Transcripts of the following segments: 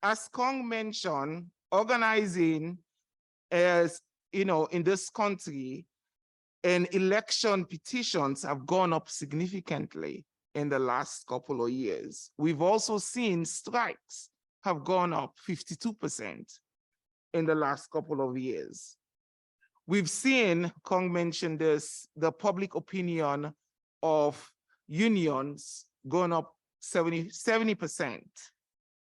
as Kung mentioned, organizing as, in this country, and election petitions have gone up significantly in the last couple of years. We've also seen strikes have gone up 52% in the last couple of years. We've seen, Kung mentioned this, the public opinion of unions going up 70%.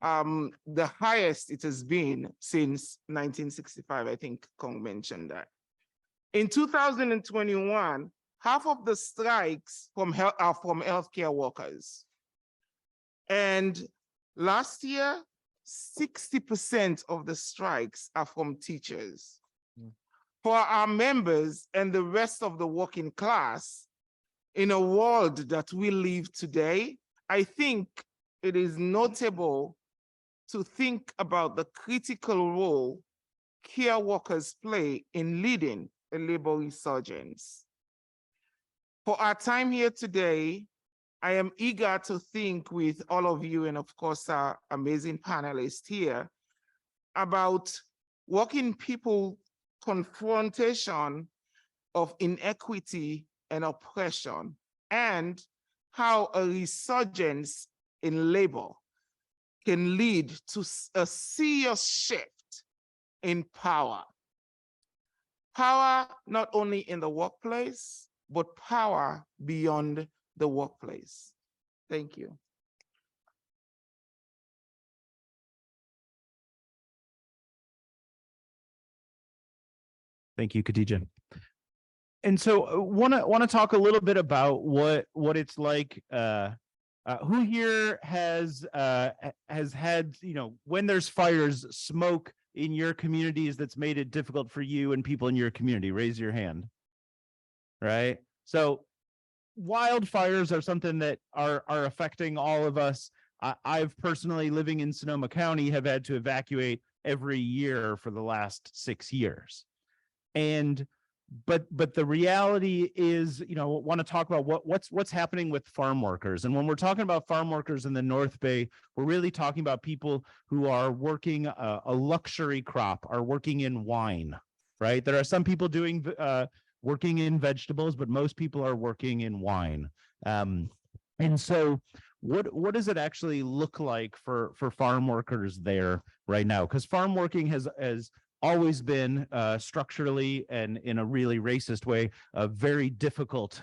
The highest it has been since 1965, I think Kung mentioned that. In 2021, half of the strikes are from healthcare workers. And last year, 60% of the strikes are from teachers. For our members and the rest of the working class, in a world that we live today, I think it is notable to think about the critical role care workers play in leading a labor resurgence. For our time here today, I am eager to think with all of you and of course our amazing panelists here about working people confrontation of inequity and oppression and how a resurgence in labor can lead to a serious shift in power. Power not only in the workplace, but power beyond the workplace. Thank you. Thank you, Khadijah. And so want to talk a little bit about what it's like. Who here has had, when there's fires, smoke in your communities that's made it difficult for you and people in your community? Raise your hand. Right? So wildfires are something that are affecting all of us. I've personally, living in Sonoma County, have had to evacuate every year for the last 6 years. But the reality is, want to talk about what's happening with farm workers. And when we're talking about farm workers in the North Bay, we're really talking about people who are working a luxury crop, are working in wine, right? There are some people doing working in vegetables, but most people are working in wine. And so what does it actually look like for farm workers there right now? Because farm working has always been structurally and in a really racist way, a very difficult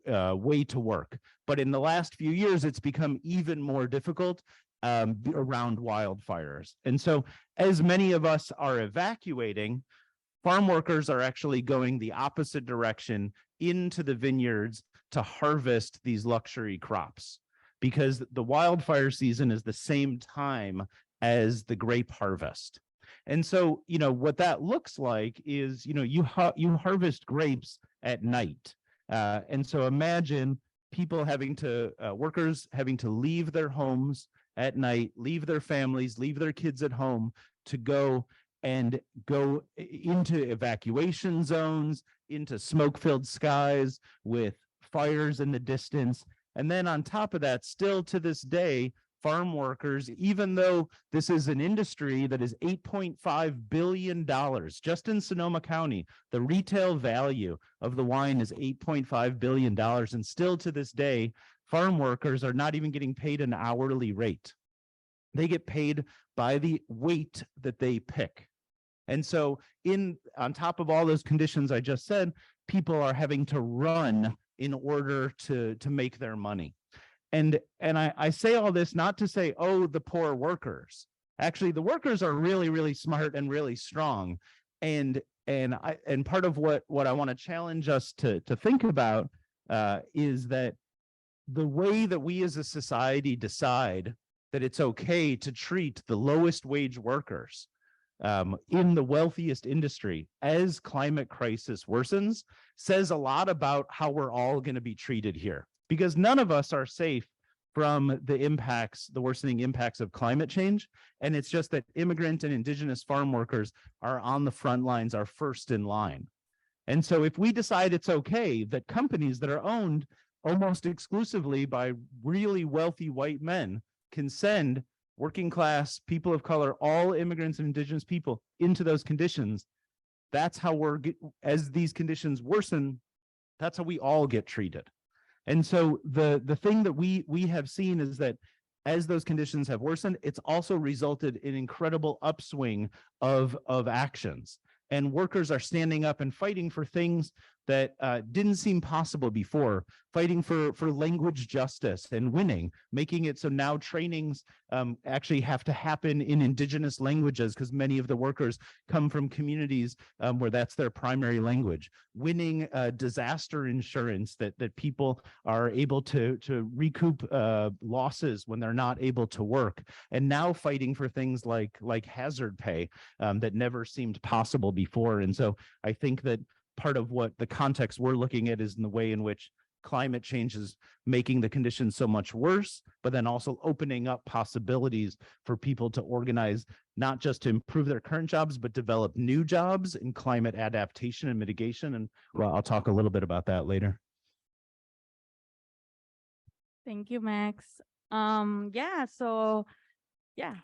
way to work. But in the last few years, it's become even more difficult around wildfires. And so as many of us are evacuating, farm workers are actually going the opposite direction into the vineyards to harvest these luxury crops, because the wildfire season is the same time as the grape harvest. And so, what that looks like is, you harvest grapes at night. And so imagine people workers having to leave their homes at night, leave their families, leave their kids at home to go into evacuation zones, into smoke-filled skies with fires in the distance. And then on top of that, still to this day, farm workers, even though this is an industry that is $8.5 billion, just in Sonoma County, the retail value of the wine is $8.5 billion. And still to this day, farm workers are not even getting paid an hourly rate. They get paid by the weight that they pick. And so on top of all those conditions I just said, people are having to run in order to make their money. And I say all this not to say, oh, the poor workers. Actually, the workers are really, really smart and really strong. And part of what I want to challenge us to think about is that the way that we as a society decide that it's okay to treat the lowest wage workers in the wealthiest industry as climate crisis worsens says a lot about how we're all going to be treated here. Because none of us are safe from the worsening impacts of climate change. And it's just that immigrant and indigenous farm workers are on the front lines, are first in line. And so if we decide it's okay that companies that are owned almost exclusively by really wealthy white men can send working class, people of color, all immigrants and indigenous people into those conditions, that's how as these conditions worsen, that's how we all get treated. And so the thing that we have seen is that as those conditions have worsened, it's also resulted in incredible upswing of actions. And workers are standing up and fighting for things that didn't seem possible before, fighting for language justice and winning, making it so now trainings actually have to happen in indigenous languages because many of the workers come from communities where that's their primary language, winning disaster insurance that people are able to recoup losses when they're not able to work, and now fighting for things like hazard pay that never seemed possible before. And so I think that part of what the context we're looking at is in the way in which climate change is making the conditions so much worse, but then also opening up possibilities for people to organize, not just to improve their current jobs, but develop new jobs in climate adaptation and mitigation. And well, I'll talk a little bit about that later. Thank you, Max. Yeah, so yeah,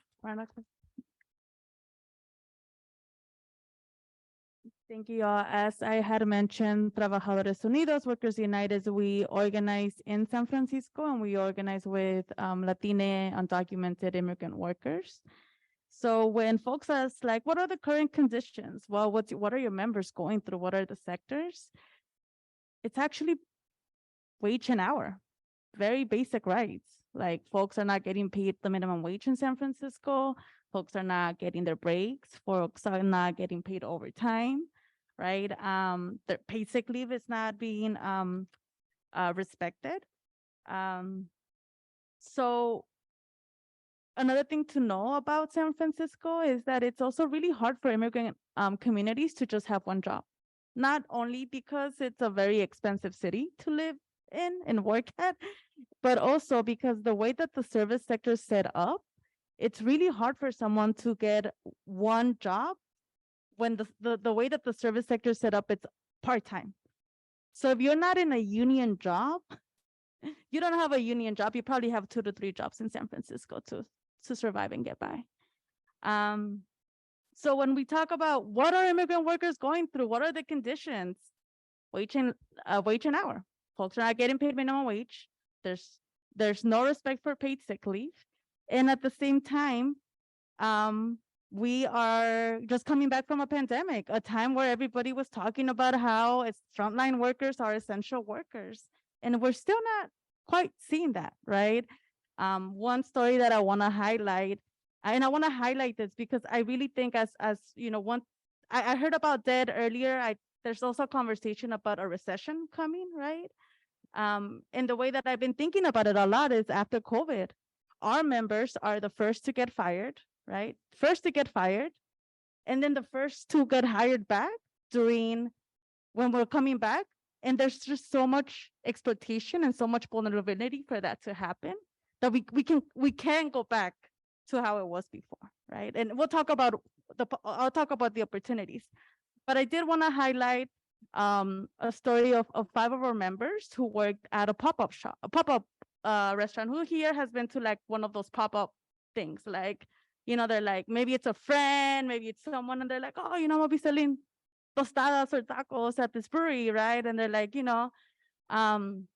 thank you all. As I had mentioned, Trabajadores Unidos, Workers United, we organize in San Francisco, and we organize with Latine undocumented immigrant workers. So when folks ask, like, what are the current conditions? Well, what are your members going through? What are the sectors? It's actually wage and hour, very basic rights. Like, folks are not getting paid the minimum wage in San Francisco. Folks are not getting their breaks. Folks are not getting paid overtime. Right? Their paid sick leave is not being respected. So another thing to know about San Francisco is that it's also really hard for immigrant communities to just have one job. Not only because it's a very expensive city to live in and work at, but also because the way that the service sector is set up, it's really hard for someone to get one job when the way that the service sector is set up, it's part-time. So if you're not in a union job, you don't have a union job, you probably have 2 to 3 jobs in San Francisco to survive and get by. So when we talk about what are immigrant workers going through, what are the conditions? Wage and hour. Folks are not getting paid minimum wage. There's no respect for paid sick leave. And at the same time, we are just coming back from a pandemic, a time where everybody was talking about how it's frontline workers are essential workers. And we're still not quite seeing that, right? One story that I want to highlight, and I want to highlight this because I really think as you know, I heard about debt earlier. There's also a conversation about a recession coming, right? And the way that I've been thinking about it a lot is after COVID, our members are the first to get fired, right? First to get fired, and then the first to get hired back when we're coming back. And there's just so much exploitation and so much vulnerability for that to happen that we can go back to how it was before, right? And I'll talk about the opportunities, but I did want to highlight a story of 5 of our members who worked at a pop-up restaurant. Who here has been to like one of those pop-up things? Like, you know, they're like, maybe it's a friend, maybe it's someone, and they're like, oh, you know, I'll be selling tostadas or tacos at this brewery, right? And they're like, you know, COVID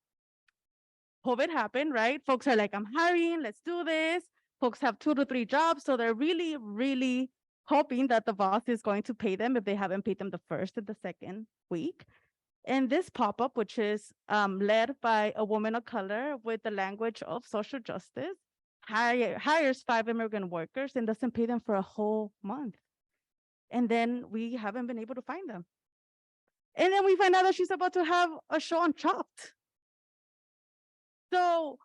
happened, right? Folks are like, I'm hiring, let's do this. Folks have 2 to 3 jobs, so they're really, really hoping that the boss is going to pay them if they haven't paid them the first or the second week. And this pop-up, which is led by a woman of color with the language of social justice, hires 5 immigrant workers and doesn't pay them for a whole month. And then we haven't been able to find them. And then we find out that she's about to have a show on Chopped. So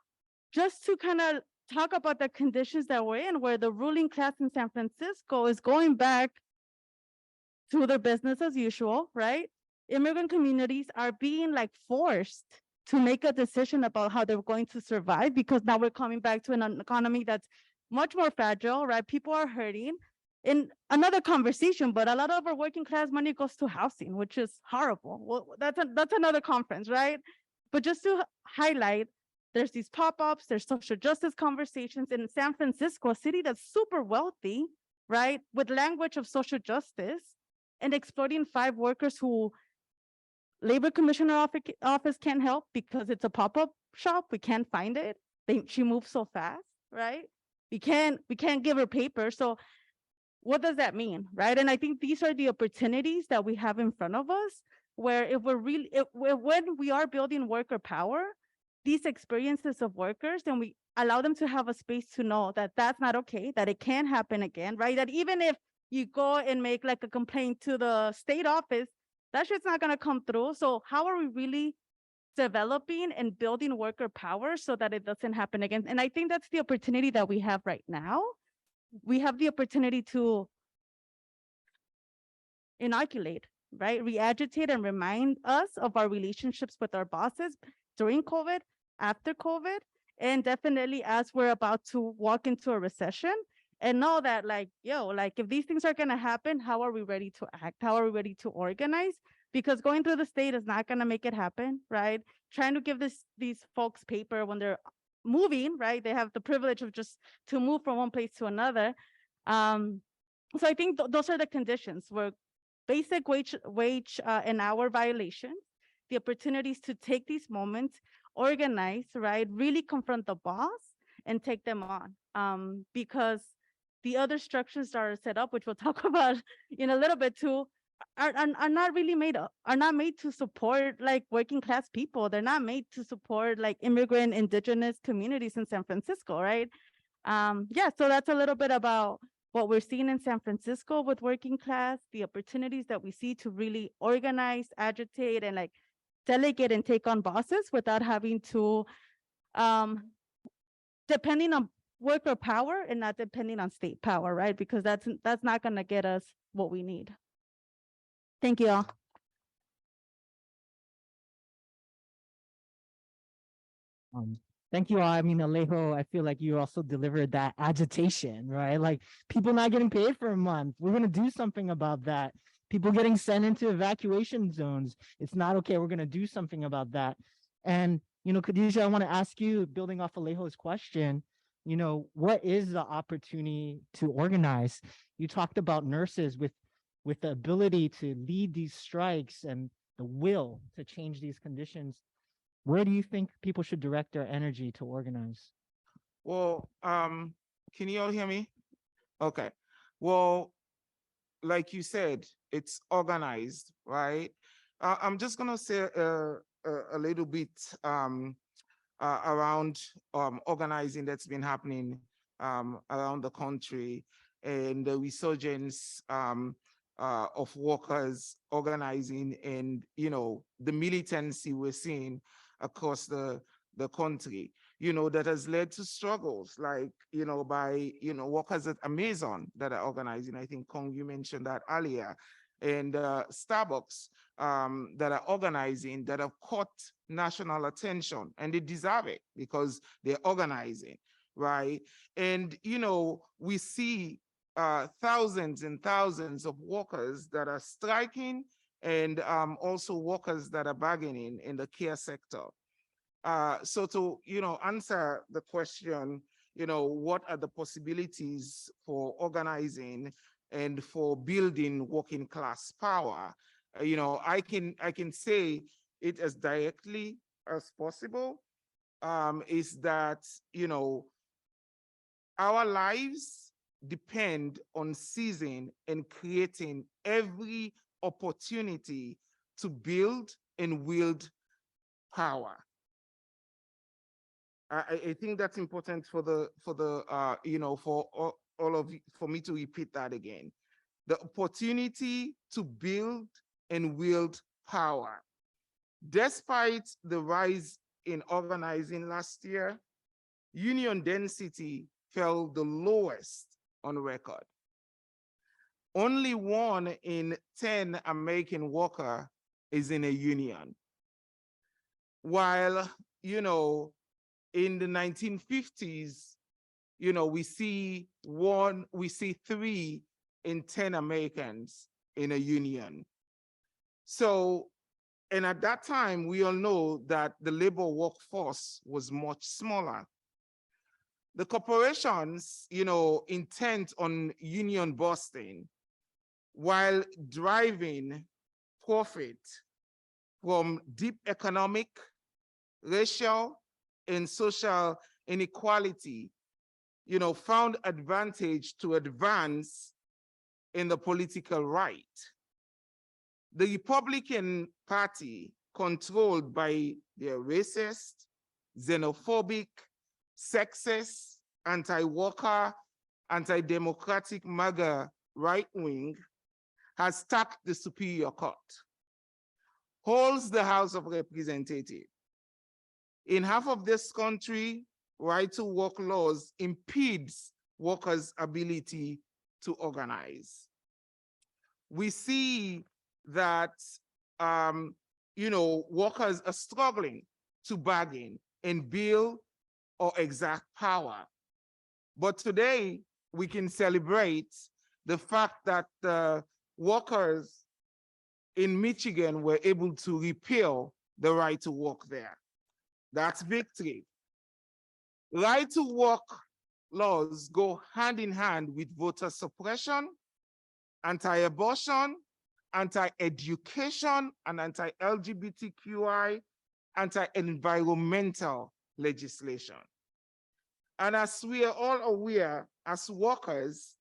just to kind of talk about the conditions that we're in, where the ruling class in San Francisco is going back to their business as usual, right? Immigrant communities are being like forced to make a decision about how they're going to survive, because now we're coming back to an economy that's much more fragile, right? People are hurting. In another conversation, but a lot of our working class money goes to housing, which is horrible. Well, that's another conference, right? But just to highlight there's these pop-ups, there's social justice conversations in San Francisco, a city that's super wealthy, right? With language of social justice and exploiting 5 workers who Labor Commissioner office can't help because it's a pop-up shop. We can't find it. She moves so fast, right? We can't give her paper. So what does that mean, right? And I think these are the opportunities that we have in front of us, where if we're really, when we are building worker power, these experiences of workers, then we allow them to have a space to know that that's not okay, that it can happen again, right? That even if you go and make like a complaint to the state office, that shit's not gonna come through. So how are we really developing and building worker power so that it doesn't happen again? And I think that's the opportunity that we have right now. We have the opportunity to inoculate, right? Re-agitate and remind us of our relationships with our bosses during COVID, after COVID, and definitely as we're about to walk into a recession, and know that like, like if these things are gonna happen, how are we ready to act? How are we ready to organize? Because going through the state is not gonna make it happen, right? Trying to give these folks paper when they're moving, right? They have the privilege of just to move from one place to another. So I think those are the conditions where basic wage and hour violations, the opportunities to take these moments, organize, right? Really confront the boss and take them on. Because the other structures that are set up, which we'll talk about in a little bit too, are not really made to support like working class people. They're not made to support like immigrant indigenous communities in San Francisco, right? Yeah, so that's a little bit about what we're seeing in San Francisco with working class, the opportunities that we see to really organize, agitate, and like delegate and take on bosses without having to depending on worker power and not depending on state power, right? Because that's not going to get us what we need. Thank you all. Thank you all. I mean, Alejo, I feel like you also delivered that agitation, right? Like people not getting paid for a month. We're going to do something about that. People getting sent into evacuation zones. It's not okay. We're going to do something about that. And, Khadijah, I want to ask you, building off Alejo's question, what is the opportunity to organize? You talked about nurses with the ability to lead these strikes and the will to change these conditions. Where do you think people should direct their energy to organize? Well, can you all hear me? Okay. Well, like you said, it's organized, right? I'm just gonna say a little bit around organizing that's been happening around the country, and the resurgence of workers organizing, and the militancy we're seeing across the country, that has led to struggles like, by, workers at Amazon that are organizing. I think, Kung, you mentioned that earlier, and Starbucks that are organizing, that have caught national attention, and they deserve it because they're organizing, right? And, we see thousands and thousands of workers that are striking, and also workers that are bargaining in the care sector. So to, answer the question, what are the possibilities for organizing and for building working class power? I can say it as directly as possible, is that, our lives depend on seizing and creating every opportunity to build and wield power. I think that's important for all of you, for me to repeat that again. The opportunity to build and wield power. Despite the rise in organizing last year, union density fell the lowest on record. Only 1 in 10 American workers is in a union. While, in the 1950s, we see 3 in 10 Americans in a union. So And at that time, we all know that the labor workforce was much smaller. The corporations, intent on union busting while driving profit from deep economic, racial, and social inequality, found advantage to advance in the political right. The Republican Party, controlled by their racist, xenophobic, sexist, anti-worker, anti-democratic MAGA right wing, has stacked the Superior Court, holds the House of Representatives. In half of this country, right-to-work laws impedes workers' ability to organize. We see that, workers are struggling to bargain and build or exact power. But today, we can celebrate the fact that workers in Michigan were able to repeal the right to work there. That's victory. Right to work laws go hand in hand with voter suppression, anti-abortion, anti-education, and anti-LGBTQI, anti-environmental legislation. And as we are all aware, as workers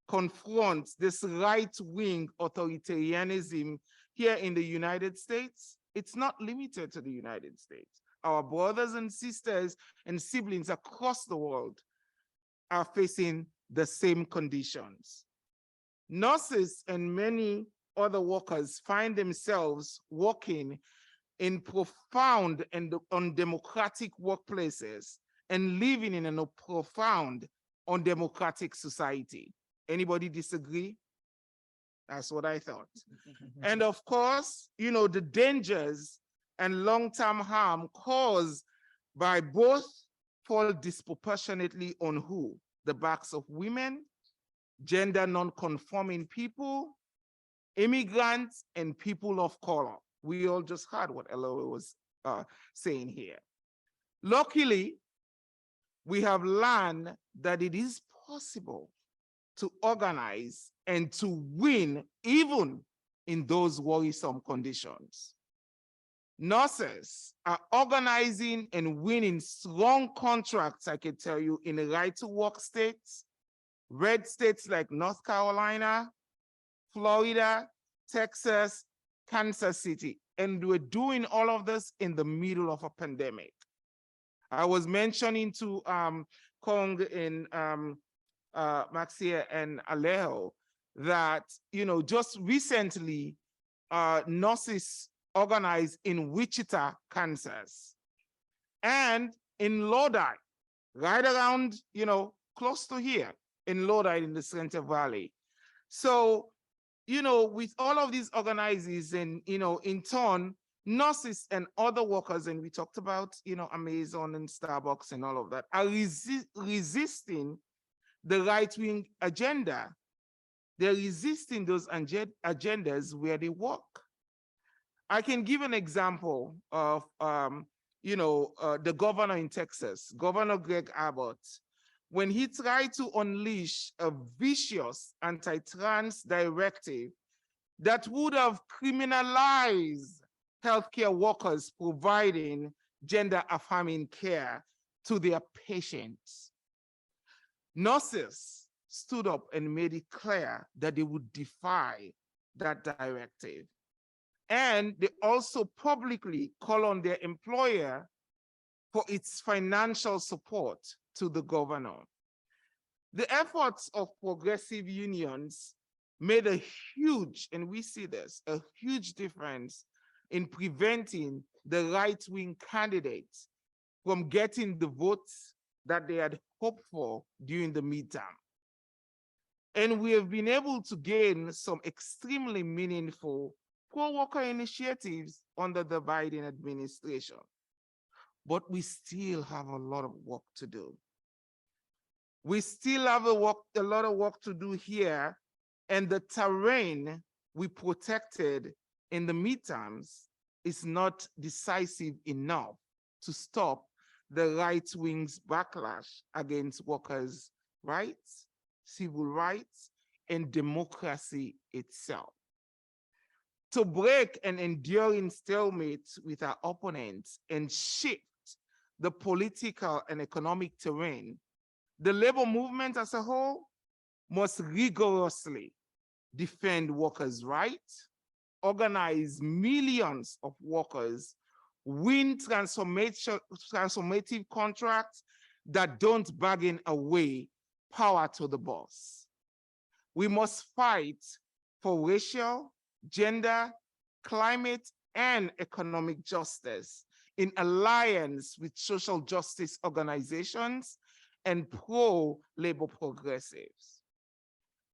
confront this right-wing authoritarianism here in the United States, it's not limited to the United States. Our brothers and sisters and siblings across the world are facing the same conditions. Nurses and many other workers find themselves working in profound and undemocratic workplaces and living in a profound undemocratic society. Anybody disagree? That's what I thought. And of course, the dangers and long-term harm caused by both fall disproportionately on who? The backs of women, gender non-conforming people, immigrants, and people of color. We all just heard what Alejo was saying here. Luckily, we have learned that it is possible to organize and to win even in those worrisome conditions. Nurses are organizing and winning strong contracts, I can tell you, in right-to-work states, red states like North Carolina, Florida, Texas, Kansas City. And we're doing all of this in the middle of a pandemic. I was mentioning to Kung and Maxia and Alejo that, just recently, nurses organized in Wichita, Kansas, and in Lodi, right around, close to here, in Lodi in the Center Valley. So, with all of these organizers and, in turn, nurses and other workers, and we talked about, Amazon and Starbucks and all of that, are resisting the right-wing agenda. They're resisting those agendas where they work. I can give an example of, the governor in Texas, Governor Greg Abbott, when he tried to unleash a vicious anti-trans directive that would have criminalized healthcare workers providing gender-affirming care to their patients. Nurses stood up and made it clear that they would defy that directive. And they also publicly call on their employer for its financial support to the governor. The efforts of progressive unions made a huge, and we see this, a huge difference in preventing the right-wing candidates from getting the votes that they had hoped for during the midterm. And we have been able to gain some extremely meaningful pro-worker initiatives under the Biden administration. But we still have a lot of work to do. We still have a lot of work to do here, and the terrain we protected in the midterms is not decisive enough to stop the right wing's backlash against workers' rights, civil rights, and democracy itself. To break an enduring stalemate with our opponents and shift the political and economic terrain, the labor movement as a whole must rigorously defend workers' rights, organize millions of workers, win transformative contracts that don't bargain away power to the boss. We must fight for racial, gender, climate, and economic justice in alliance with social justice organizations and pro-labor progressives.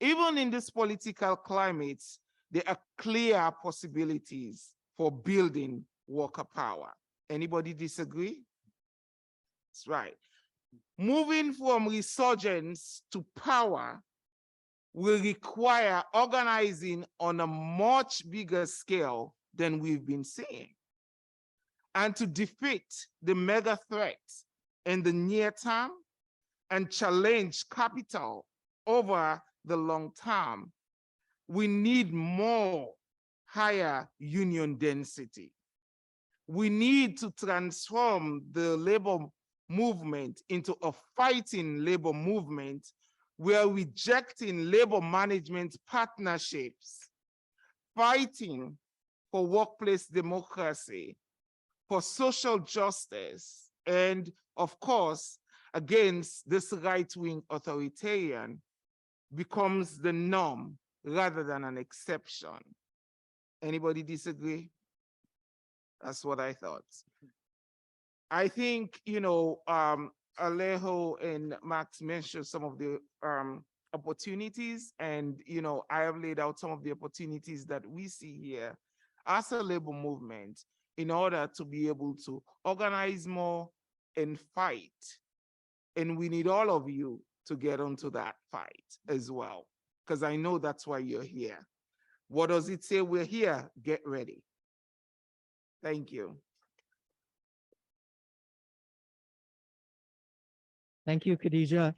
Even in this political climate, there are clear possibilities for building worker power. Anybody disagree? That's right. Moving from resurgence to power will require organizing on a much bigger scale than we've been seeing. And to defeat the mega threats in the near term and challenge capital over the long term, we need more higher union density. We need to transform the labor movement into a fighting labor movement. We are rejecting labor management partnerships, fighting for workplace democracy, for social justice, and of course, against this right-wing authoritarian becomes the norm rather than an exception. Anybody disagree? That's what I thought. I think, Alejo and Max mentioned some of the opportunities, and I have laid out some of the opportunities that we see here as a labor movement in order to be able to organize more and fight. And we need all of you to get onto that fight as well, because I know that's why you're here. What does it say? We're here. Get ready. Thank you. Thank you, Khadijah.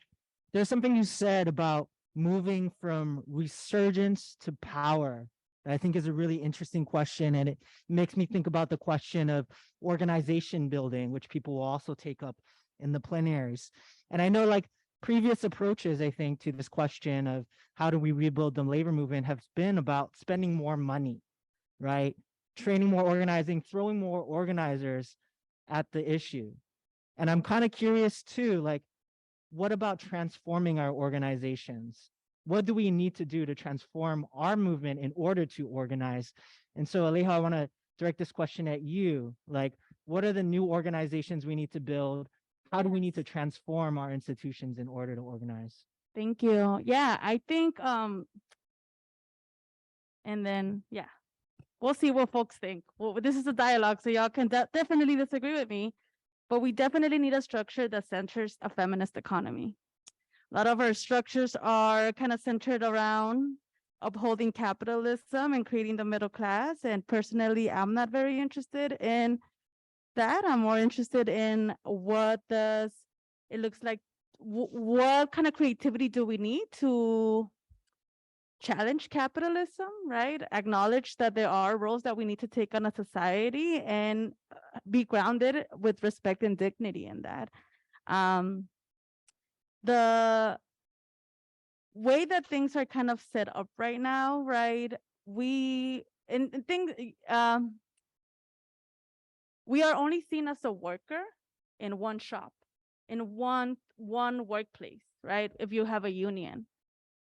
There's something you said about moving from resurgence to power that I think is a really interesting question, and it makes me think about the question of organization building, which people will also take up in the plenaries. And I know, like, previous approaches, I think, to this question of how do we rebuild the labor movement have been about spending more money, right? Training more organizing, throwing more organizers at the issue. And I'm kind of curious too, like, what about transforming our organizations? What do we need to do to transform our movement in order to organize? And so, Alejo, I want to direct this question at you. Like, what are the new organizations we need to build? How do we need to transform our institutions in order to organize? Thank you. Yeah, I think, and then, yeah, we'll see what folks think. Well, this is a dialogue, so y'all can definitely disagree with me, but we definitely need a structure that centers a feminist economy. A lot of our structures are kind of centered around upholding capitalism and creating the middle class. And personally, I'm not very interested in that. I'm more interested in what does it looks like, what kind of creativity do we need to challenge capitalism, right? Acknowledge that there are roles that we need to take on a society and be grounded with respect and dignity in that. The way that things are kind of set up right now, right? We are only seen as a worker in one shop, in one workplace, right? If you have a union.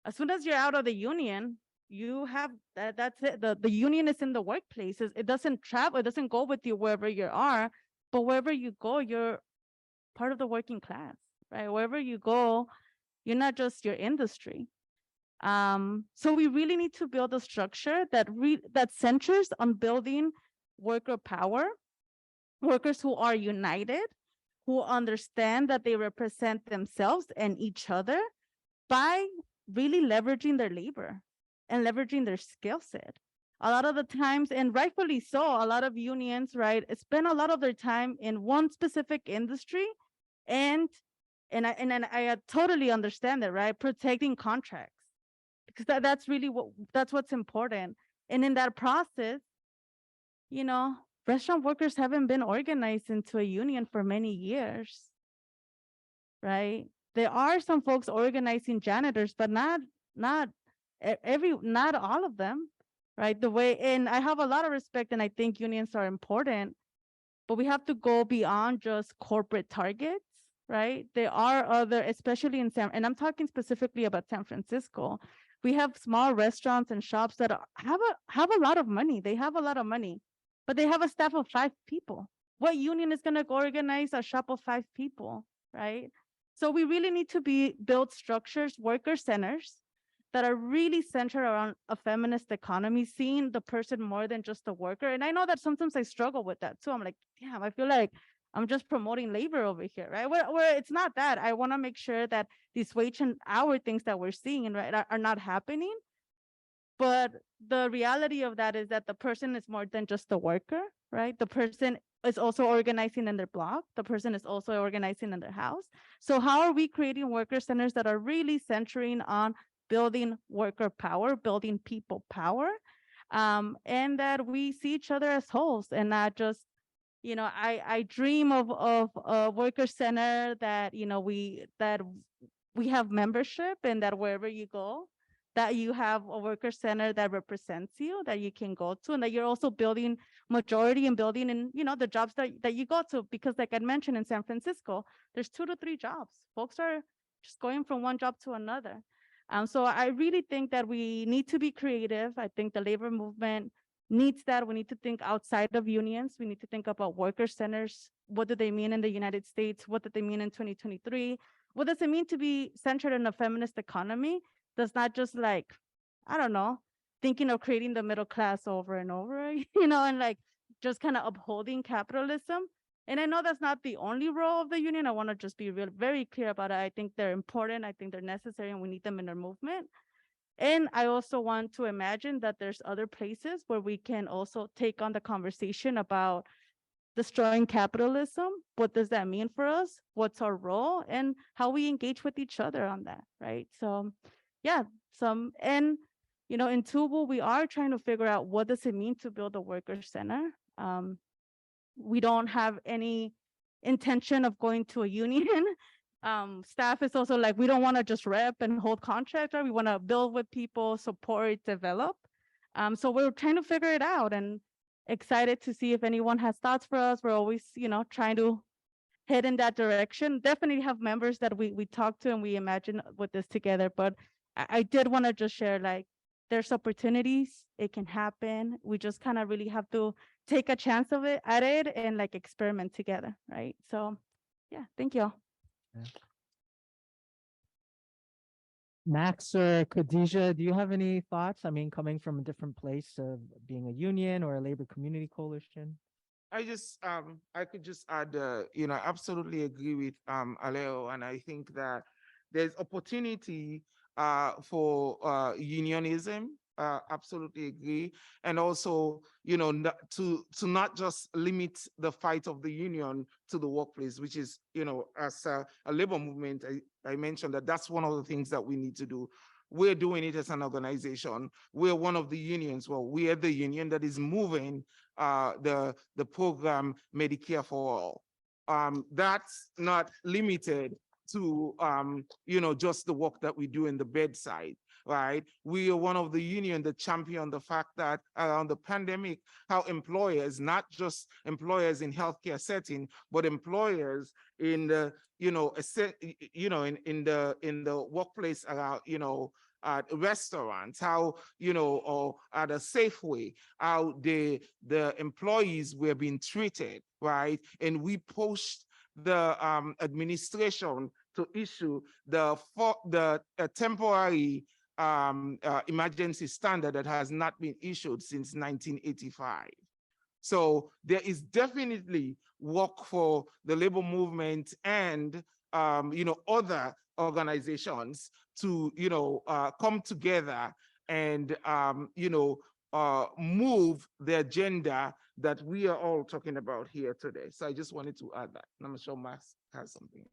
As soon as you're out of the union, you have that's it. The union is in the workplace. It doesn't travel, it doesn't go with you wherever you are, but wherever you go, you're part of the working class, right? Wherever you go, you're not just your industry. So we really need to build a structure that centers on building worker power, workers who are united, who understand that they represent themselves and each other by really leveraging their labor and leveraging their skill set. A lot of the times, and rightfully so, a lot of unions, right, spend a lot of their time in one specific industry, and I totally understand that, right? Protecting contracts, because that's really what's important. And in that process, restaurant workers haven't been organized into a union for many years, right? There are some folks organizing janitors, but not not all of them, right? And I have a lot of respect, and I think unions are important, but we have to go beyond just corporate targets, right? There are other, especially and I'm talking specifically about San Francisco. We have small restaurants and shops that have a lot of money. They have a lot of money, but they have a staff of 5 people. What union is going to organize a shop of 5 people, right? So we really need to build structures, worker centers, that are really centered around a feminist economy, seeing the person more than just a worker. And I know that sometimes I struggle with that too. I'm like, damn, I feel like I'm just promoting labor over here, right? Where it's not that. I want to make sure that these wage and hour things that we're seeing, right, are not happening. But the reality of that is that the person is more than just a worker, right? The person is also organizing in their block. The person is also organizing in their house. So how are we creating worker centers that are really centering on building worker power, building people power, and that we see each other as wholes and not just, I dream of a worker center that, we have membership, and that wherever you go, that you have a worker center that represents you, that you can go to, and that you're also building majority and building in, the jobs that you go to. Because like I mentioned, in San Francisco, there's 2 to 3 jobs. Folks are just going from one job to another. So I really think that we need to be creative. I think the labor movement needs that. We need to think outside of unions. We need to think about worker centers. What do they mean in the United States? What do they mean in 2023? What does it mean to be centered in a feminist economy? That's not just like, I don't know, thinking of creating the middle class over and over, and like just kind of upholding capitalism. And I know that's not the only role of the union. I want to just be very clear about it. I think they're important. I think they're necessary, and we need them in our movement. And I also want to imagine that there's other places where we can also take on the conversation about destroying capitalism. What does that mean for us? What's our role? And how we engage with each other on that, right? So yeah, and in Tubu, we are trying to figure out what does it mean to build a worker center. We don't have any intention of going to a union. Staff is also like, we don't want to just rep and hold contracts, right? We want to build with people, support, develop. So we're trying to figure it out, and excited to see if anyone has thoughts for us. We're always, trying to head in that direction. Definitely have members that we talk to and we imagine with this together. But I did want to just share, like, there's opportunities. It can happen. We just kind of really have to take a chance at it and like experiment together, right? So yeah, thank you. Yeah. Max or Khadijah, do you have any thoughts? I mean, coming from a different place of being a union or a labor community coalition? I could just add, absolutely agree with Alejo, and I think that there's opportunity for unionism. Absolutely agree, and also, to not just limit the fight of the union to the workplace, which is, as a labor movement, I mentioned that's one of the things that we need to do. We're doing it as an organization. We're one of the unions. Well, we are the union that is moving the program Medicare for All. That's not limited to just the work that we do in the bedside, right? We are one of the union that champion the fact that around the pandemic, how employers, not just employers in healthcare setting, but employers in the in the workplace around at restaurants, how or at a Safeway, how the employees were being treated, right? And we pushed the administration to issue the temporary emergency standard that has not been issued since 1985. So there is definitely work for the labor movement and other organizations to come together and move the agenda that we are all talking about here today. So I just wanted to add that. And I'm sure Max has something else.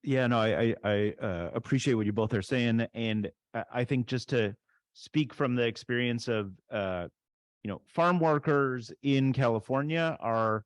Yeah, no, I appreciate what you both are saying, and I think just to speak from the experience of farm workers in California are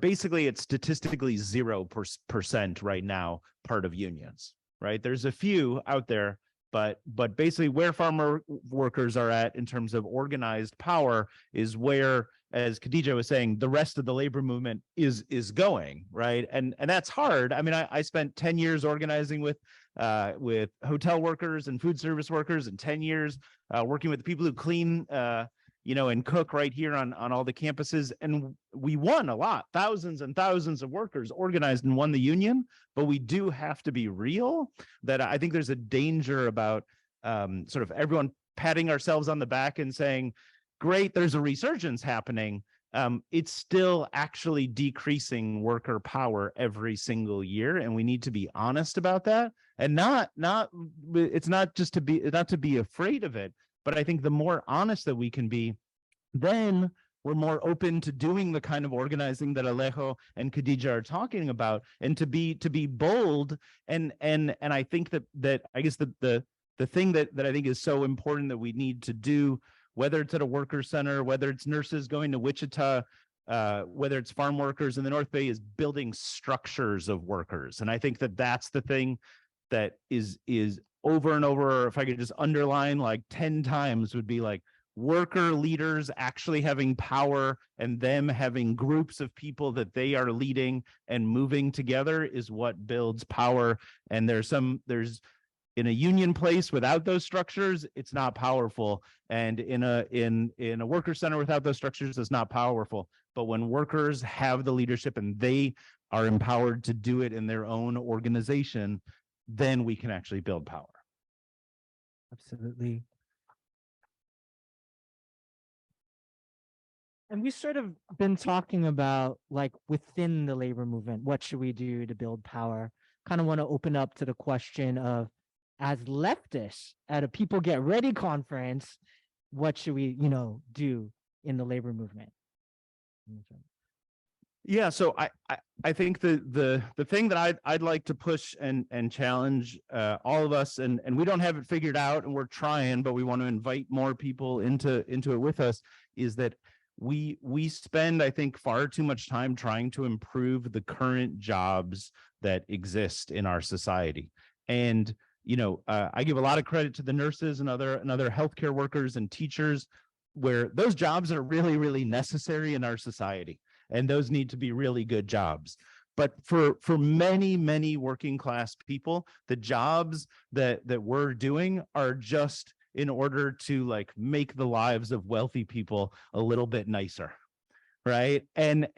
basically at statistically 0% right now part of unions, right? There's a few out there, but basically where farmer workers are at in terms of organized power is where, as Khadijah was saying, the rest of the labor movement is going, right? And that's hard. I mean, I spent 10 years organizing with hotel workers and food service workers, and 10 years working with the people who clean and cook right here on all the campuses. And we won a lot, thousands and thousands of workers organized and won the union. But we do have to be real that I think there's a danger about sort of everyone patting ourselves on the back and saying, great, there's a resurgence happening. It's still actually decreasing worker power every single year. And we need to be honest about that. And it's not just to be afraid of it. But I think the more honest that we can be, then we're more open to doing the kind of organizing that Alejo and Khadijah are talking about, and to be bold. And I think that I guess the thing that I think is so important that we need to do, whether it's at a worker center, whether it's nurses going to Wichita, whether it's farm workers in the North Bay, is building structures of workers. And I think that that's the thing that is over and over, if I could just underline like 10 times, would be like worker leaders actually having power and them having groups of people that they are leading and moving together is what builds power. And there's in a union place without those structures, it's not powerful. And in a worker center without those structures, it's not powerful. But when workers have the leadership and they are empowered to do it in their own organization, then we can actually build power. Absolutely. And we've sort of been talking about, like, within the labor movement, what should we do to build power? Kind of want to open up to the question of, as leftists at a People Get Ready conference, what should we, do in the labor movement? Yeah, so I think the thing that I'd like to push and challenge all of us, and we don't have it figured out, and we're trying, but we want to invite more people into it with us, is that we spend, I think, far too much time trying to improve the current jobs that exist in our society. And I give a lot of credit to the nurses and other healthcare workers and teachers, where those jobs are really, really necessary in our society. And those need to be really good jobs. But for many, many working class people, the jobs that we're doing are just in order to like make the lives of wealthy people a little bit nicer, right? And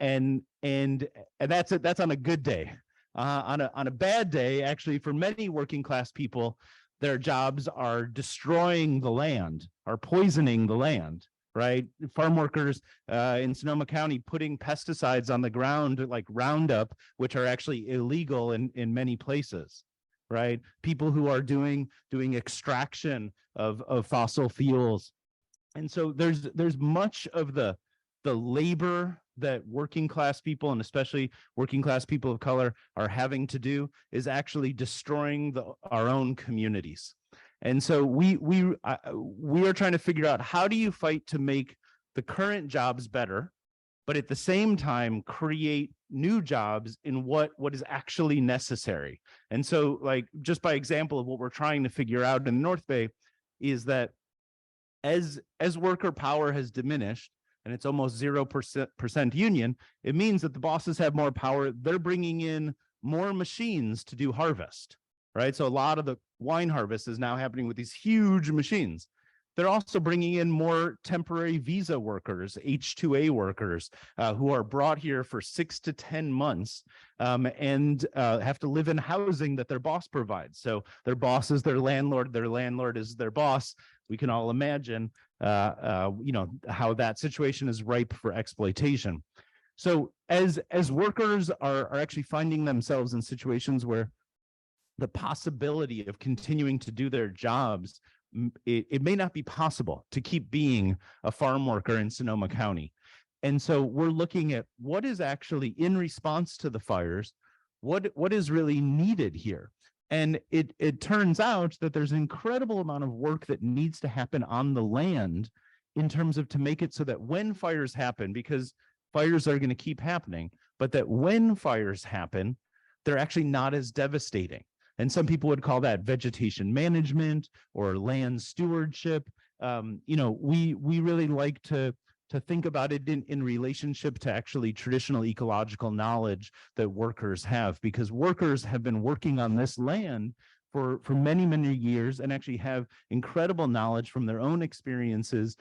that's on a good day. On a bad day, actually, for many working class people, their jobs are destroying the land, are poisoning the land. Right, farm workers in Sonoma County putting pesticides on the ground like Roundup, which are actually illegal in many places. Right, people who are doing extraction of fossil fuels, and so there's much of the labor that working class people, and especially working class people of color, are having to do is actually destroying our own communities. And so we are trying to figure out, how do you fight to make the current jobs better, but at the same time create new jobs in what is actually necessary. And so, like, just by example of what we're trying to figure out in the North Bay is that as worker power has diminished, and it's almost 0% union, it means that the bosses have more power. They're bringing in more machines to do harvest. Right, so a lot of the wine harvest is now happening with these huge machines. They're also bringing in more temporary visa workers, H-2A workers, who are brought here for 6 to 10 months and have to live in housing that their boss provides. So their boss is their landlord is their boss. We can all imagine, how that situation is ripe for exploitation. So as workers are actually finding themselves in situations where the possibility of continuing to do their jobs it may not be possible to keep being a farm worker in Sonoma County. And so we're looking at what is actually in response to the fires, what is really needed here. And it turns out that there's an incredible amount of work that needs to happen on the land in terms of to make it so that when fires happen, because fires are going to keep happening, but that when fires happen, they're actually not as devastating. And some people would call that vegetation management or land stewardship. We really like to think about it in relationship to actually traditional ecological knowledge that workers have, because workers have been working on this land for many, many years and actually have incredible knowledge from their own experiences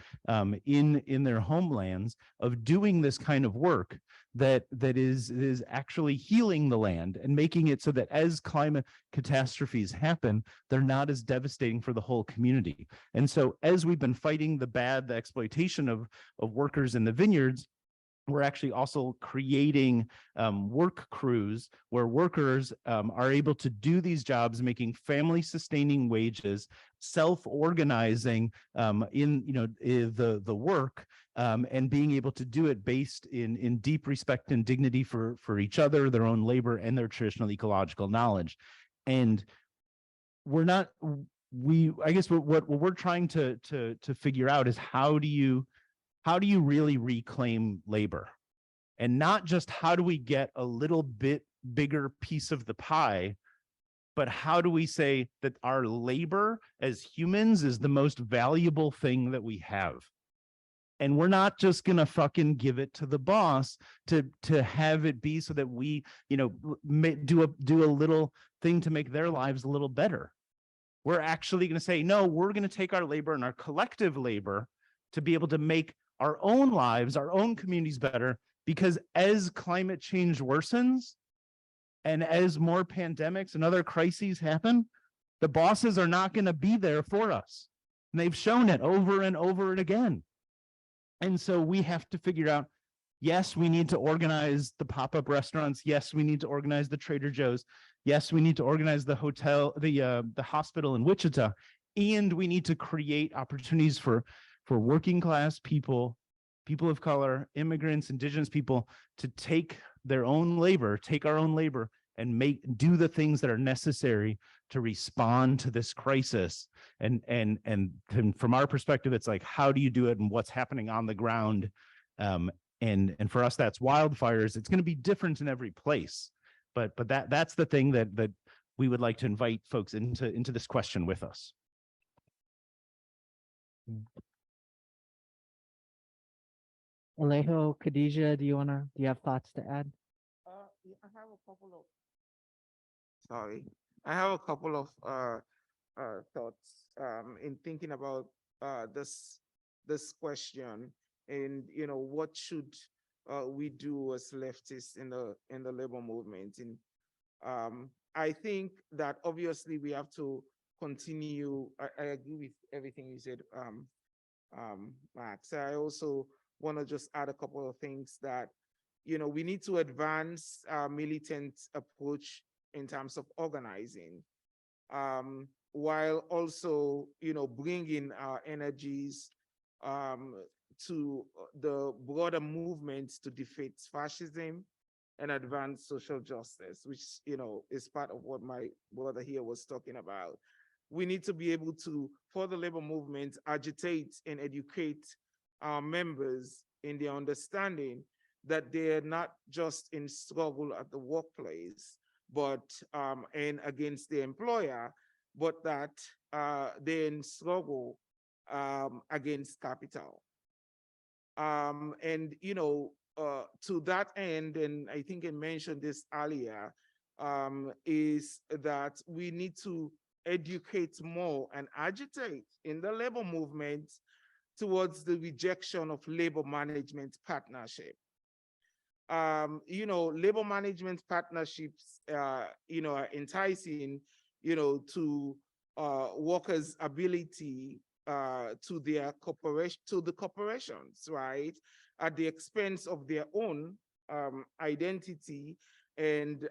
in their homelands of doing this kind of work that is actually healing the land and making it so that as climate catastrophes happen, they're not as devastating for the whole community. And so as we've been fighting the exploitation of workers in the vineyards, we're actually also creating work crews where workers are able to do these jobs, making family-sustaining wages, self-organizing in the work, and being able to do it based in deep respect and dignity for each other, their own labor, and their traditional ecological knowledge. And I guess what we're trying to figure out is how do you really reclaim labor? And not just how do we get a little bit bigger piece of the pie, but how do we say that our labor as humans is the most valuable thing that we have? And we're not just gonna fucking give it to the boss to have it be so that we, do a little thing to make their lives a little better. We're actually gonna say, no, we're gonna take our labor and our collective labor to be able to make our own lives, our own communities better, because as climate change worsens and as more pandemics and other crises happen, the bosses are not going to be there for us. And they've shown it over and over and again. And so we have to figure out, yes, we need to organize the pop-up restaurants. Yes, we need to organize the Trader Joe's. Yes, we need to organize the hotel, the hospital in Wichita. And we need to create opportunities for working class people, people of color, immigrants, indigenous people to take our own labor and do the things that are necessary to respond to this crisis. And from our perspective, it's like, how do you do it and what's happening on the ground? And for us, that's wildfires. It's going to be different in every place, but that's the thing that we would like to invite folks into this question with us. Alejo, Khadijah, do you have thoughts to add? I have a couple of. Sorry, I have a couple of thoughts in thinking about this question, and what should we do as leftists in the labor movement. And I think that obviously we have to continue. I agree with everything you said, Max. I also want to just add a couple of things that, we need to advance our militant approach in terms of organizing, while also, bringing our energies to the broader movements to defeat fascism and advance social justice, which, is part of what my brother here was talking about. We need to be able to, for the labor movement, agitate and educate our members in their understanding that they're not just in struggle at the workplace, but and against the employer, but that they're in struggle against capital. And to that end, and I think I mentioned this earlier, is that we need to educate more and agitate in the labor movement towards the rejection of labor management partnership. Labor management partnerships, are enticing, to workers' ability to the corporations, right, at the expense of their own identity, and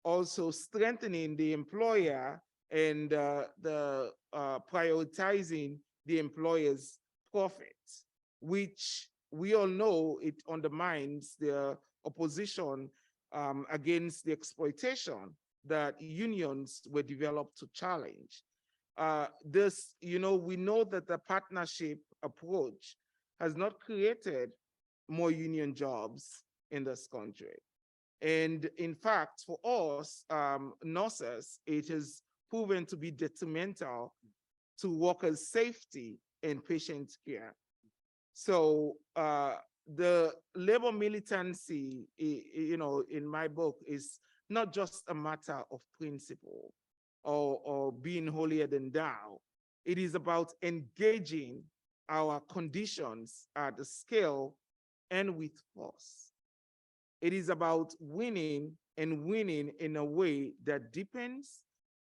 also strengthening the employer and the prioritizing the employer's profits, which we all know it undermines the opposition against the exploitation that unions were developed to challenge. We know that the partnership approach has not created more union jobs in this country. And in fact, for us, nurses, it has proven to be detrimental to workers' safety and patient care. So the labor militancy, in my book, is not just a matter of principle or being holier than thou. It is about engaging our conditions at the scale and with force. It is about winning and winning in a way that deepens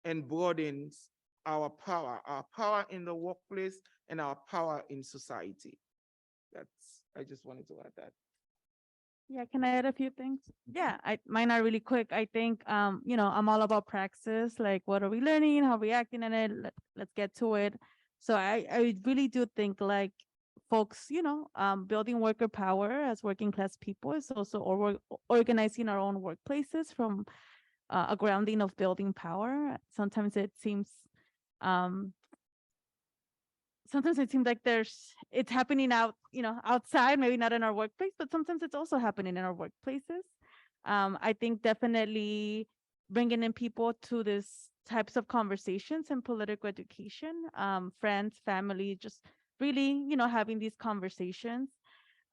and broadens our power in the workplace and our power in society. I just wanted to add that. Yeah, can I add a few things? Yeah, mine are really quick. I think, I'm all about praxis, like what are we learning, how are we acting in it, let's get to it. So I really do think like folks, building worker power as working class people is also organizing our own workplaces from a grounding of building power. Sometimes it seems like it's happening outside, maybe not in our workplace, but sometimes it's also happening in our workplaces. I think definitely bringing in people to this types of conversations and political education, friends, family, just really, having these conversations.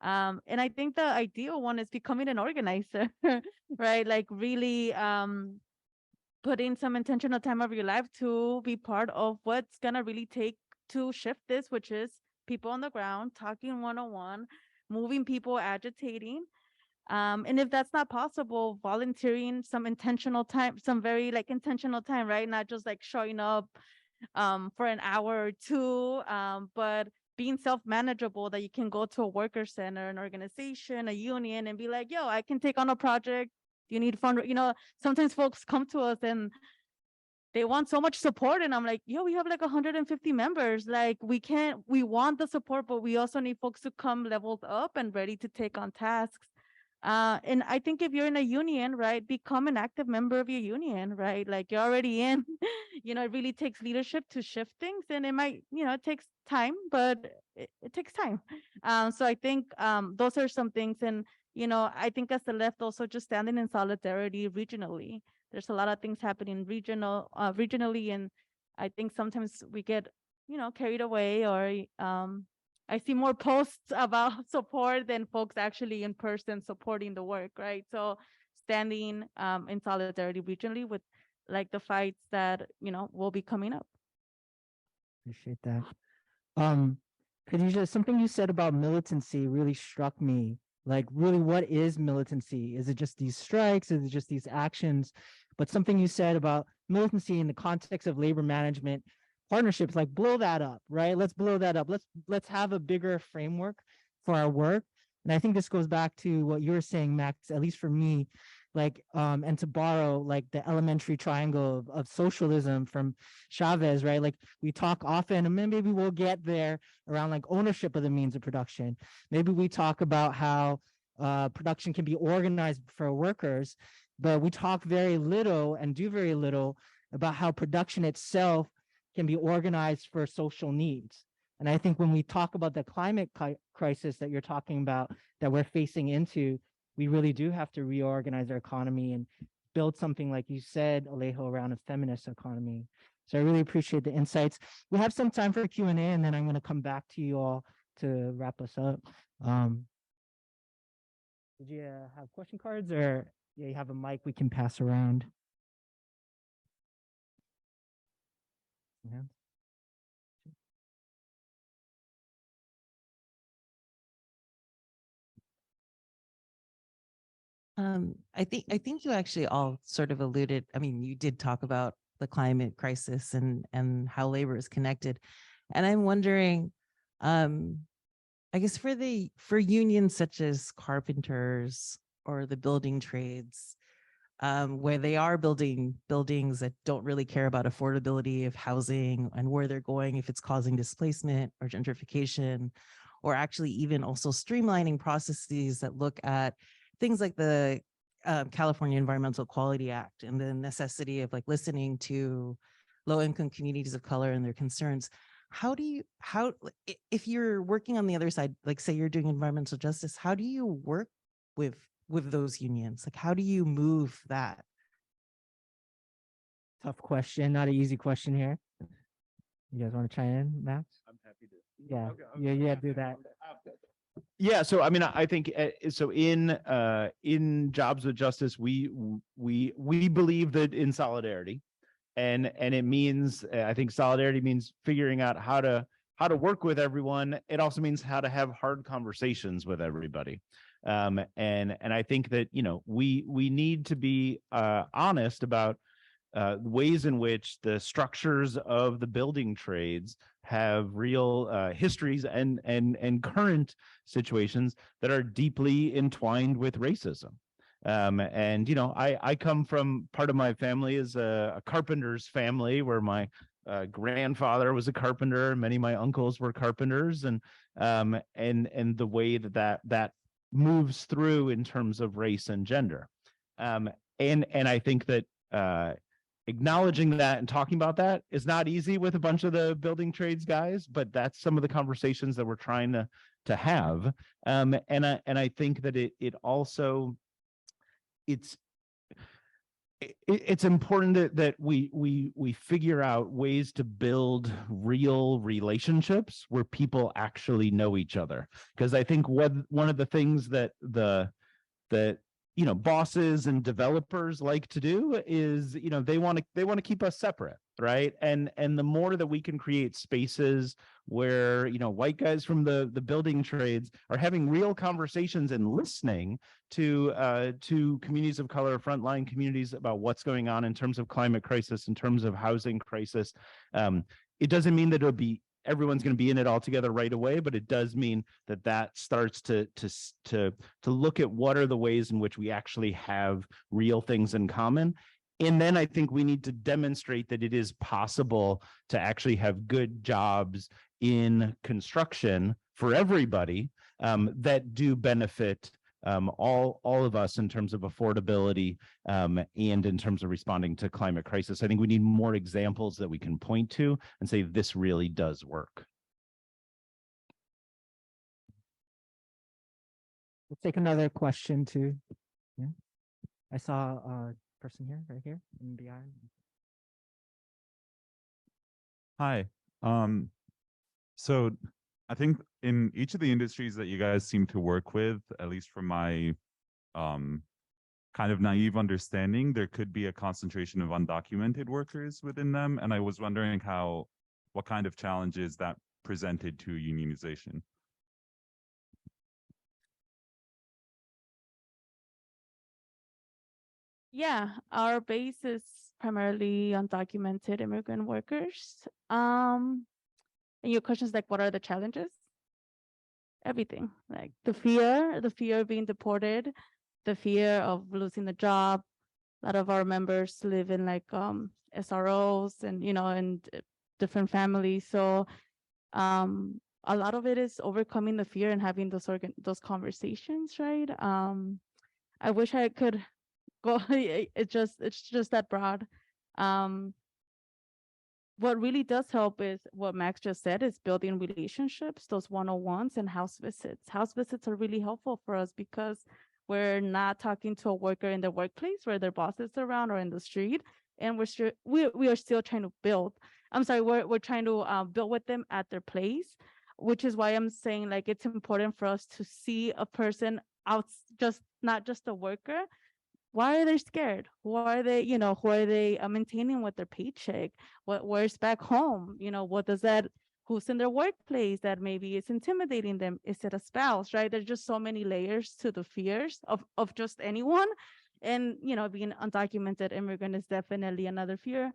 And I think the ideal one is becoming an organizer, right? Like really putting some intentional time of your life to be part of what's gonna really take to shift this, which is people on the ground, talking one-on-one, moving people, agitating. And if that's not possible, volunteering some intentional time, some very intentional time, right? Not just showing up for an hour or two, but being self-manageable, that you can go to a worker center, an organization, a union, and be like, yo, I can take on a project. You need fund, sometimes folks come to us and they want so much support, and I'm like, yo, we have 150 members. We want the support, but we also need folks to come leveled up and ready to take on tasks. And I think if you're in a union, right, become an active member of your union, right? You're already in, it really takes leadership to shift things, and it might, it takes time, but it takes time. So I think those are some things. And, I think as the left, also just standing in solidarity regionally. There's a lot of things happening regionally, and I think sometimes we get, carried away, or I see more posts about support than folks actually in person supporting the work, right? So standing in solidarity regionally with the fights that, will be coming up. Appreciate that. Khadijah, something you said about militancy really struck me. Really, what is militancy? Is it just these strikes? Is it just these actions? But something you said about militancy in the context of labor management partnerships, blow that up, right? Let's blow that up. Let's have a bigger framework for our work. And I think this goes back to what you were saying, Max, at least for me, and to borrow the elementary triangle of socialism from Chavez, right? We talk often, and maybe we'll get there around ownership of the means of production. Maybe we talk about how production can be organized for workers, but we talk very little and do very little about how production itself can be organized for social needs. And I think when we talk about the climate crisis that you're talking about, that we're facing into, we really do have to reorganize our economy and build something, like you said, Alejo, around a feminist economy. So I really appreciate the insights. We have some time for Q&A, and then I'm going to come back to you all to wrap us up. Did you have question cards, or you have a mic we can pass around? Yeah. I think you actually all sort of alluded. I mean, you did talk about the climate crisis and how labor is connected, and I'm wondering, I guess for unions such as carpenters or the building trades, where they are building buildings that don't really care about affordability of housing and where they're going, if it's causing displacement or gentrification, or actually even also streamlining processes that look at things like the California Environmental Quality Act and the necessity of like listening to low-income communities of color and their concerns. If you're working on the other side, like say you're doing environmental justice, how do you work with those unions? Like, how do you move that? Tough question, not an easy question here. You guys want to chime in, Max? I'm happy to. Yeah, Okay. yeah, do that. Yeah, so I mean, I think so. In Jobs with Justice, we believe that in solidarity, and it means I think solidarity means figuring out how to work with everyone. It also means how to have hard conversations with everybody, and I think that we need to be honest about ways in which the structures of the building trades have real histories and current situations that are deeply entwined with racism. I come from, part of my family is a carpenter's family where my grandfather was a carpenter. Many of my uncles were carpenters, and the way that moves through in terms of race and gender. And I think that acknowledging that and talking about that is not easy with a bunch of the building trades guys, but that's some of the conversations that we're trying to have. And I think that it also it's important that we figure out ways to build real relationships where people actually know each other, because I think one of the things that bosses and developers like to do is they want to keep us separate, right? And the more that we can create spaces where white guys from the building trades are having real conversations and listening to communities of color, frontline communities, about what's going on in terms of climate crisis, in terms of housing crisis, it doesn't mean that everyone's going to be in it all together right away, but it does mean that starts to look at what are the ways in which we actually have real things in common. And then I think we need to demonstrate that it is possible to actually have good jobs in construction for everybody that do benefit all of us in terms of affordability and in terms of responding to climate crisis. I think we need more examples that we can point to and say this really does work. Let's take another question too. Yeah. I saw a person here, right here in the aisle. Hi. So I think in each of the industries that you guys seem to work with, at least from my kind of naive understanding, there could be a concentration of undocumented workers within them. And I was wondering what kind of challenges that presented to unionization. Yeah, our base is primarily undocumented immigrant workers. And your question is like, what are the challenges? Everything, like the fear of being deported, the fear of losing the job. A lot of our members live in like SROs and and different families. So a lot of it is overcoming the fear and having those conversations, right? I wish I could go. It's just that broad. What really does help is what Max just said, is building relationships, those one-on-ones and house visits. House visits are really helpful for us because we're not talking to a worker in their workplace where their boss is around or in the street, and we are still trying to build. We're trying to build with them at their place, which is why I'm saying like it's important for us to see a person out, not just a worker. Why are they scared? Who are they maintaining with their paycheck? Where's back home? What does that, who's in their workplace that maybe is intimidating them? Is it a spouse, right? There's just so many layers to the fears of just anyone. And, being undocumented immigrant is definitely another fear.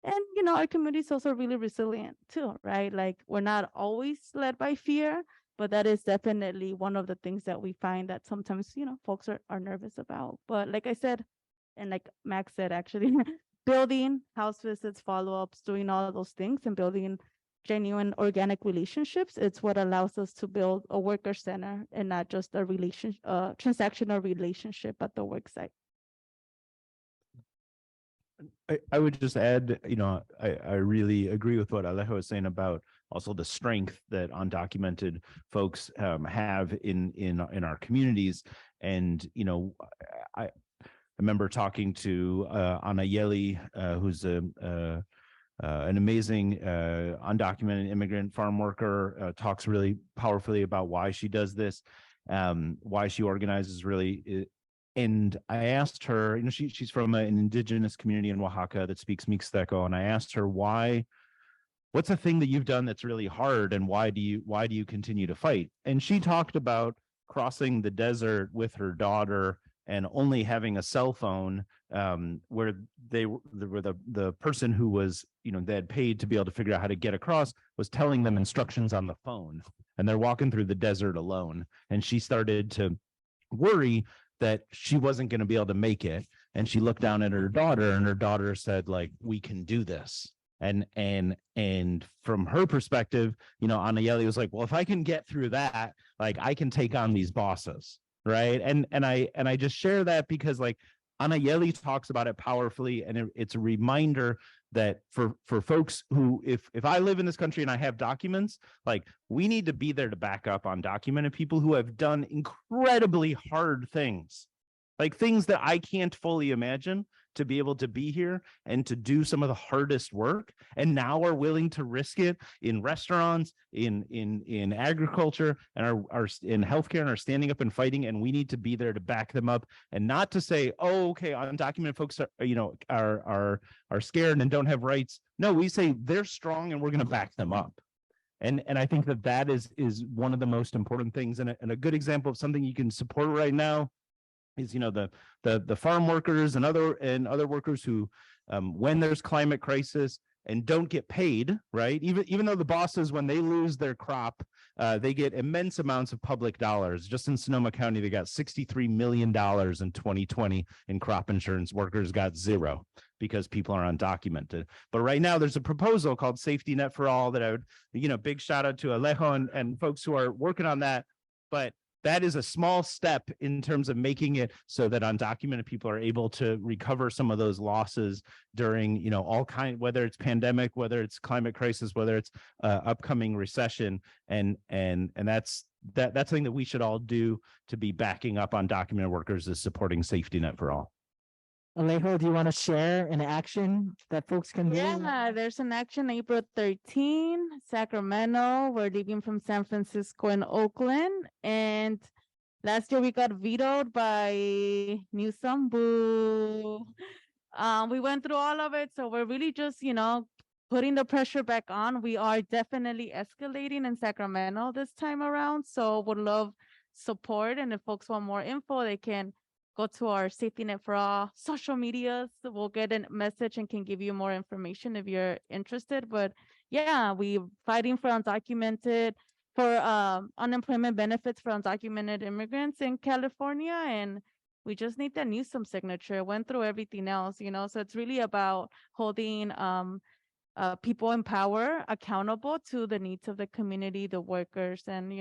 And, our community is also really resilient too, right? Like we're not always led by fear, but that is definitely one of the things that we find that sometimes, folks are nervous about. But like I said, and like Max said, actually, building house visits, follow-ups, doing all of those things and building genuine organic relationships, it's what allows us to build a worker center and not just a transactional relationship at the work site. I would just add, I really agree with what Alejo was saying about also the strength that undocumented folks have in our communities. And, I remember talking to Anna Yeli, who's an amazing undocumented immigrant farm worker, talks really powerfully about why she does this, why she organizes really. And I asked her, she's from an indigenous community in Oaxaca that speaks Mixteco. And I asked her, what's a thing that you've done that's really hard, and why do you continue to fight? And she talked about crossing the desert with her daughter and only having a cell phone, where the person who was, they had paid to be able to figure out how to get across was telling them instructions on the phone, and they're walking through the desert alone. And she started to worry that she wasn't going to be able to make it. And she looked down at her daughter, and her daughter said, like, we can do this. And from her perspective, Anna Yeli was like, well, if I can get through that, like, I can take on these bosses. Right. And I just share that because, like, Anna Yeli talks about it powerfully. And it's a reminder that for folks who, if I live in this country and I have documents, like, we need to be there to back up undocumented people who have done incredibly hard things, like things that I can't fully imagine, to be able to be here and to do some of the hardest work, and now are willing to risk it in restaurants, in agriculture, and are in healthcare, and are standing up and fighting. And we need to be there to back them up, and not to say, oh, okay, undocumented folks are scared and don't have rights. No, we say they're strong and we're going to back them up. And I think that is one of the most important things. And a good example of something you can support right now is, the farm workers and other workers who, when there's climate crisis and don't get paid, right? Even though the bosses, when they lose their crop, they get immense amounts of public dollars. Just in Sonoma County, they got $63 million in 2020 in crop insurance. Workers got zero because people are undocumented. But right now there's a proposal called Safety Net for All that I would, big shout out to Alejo and folks who are working on that. But that is a small step in terms of making it so that undocumented people are able to recover some of those losses during, whether it's pandemic, whether it's climate crisis, whether it's upcoming recession. And that's something that we should all do to be backing up undocumented workers, is supporting Safety Net for All. Alejo, do you want to share an action that folks can do? Yeah, there's an action April 13, Sacramento. We're leaving from San Francisco and Oakland. And last year we got vetoed by Newsom. Boo. We went through all of it. So we're really just, putting the pressure back on. We are definitely escalating in Sacramento this time around. So would love support. And if folks want more info, they can go to our Safety Net for All social medias. We'll get a message and can give you more information if you're interested. But yeah, we're fighting for unemployment benefits for undocumented immigrants in California. And we just need that Newsom signature. Went through everything else, so it's really about holding people in power accountable to the needs of the community, the workers, and,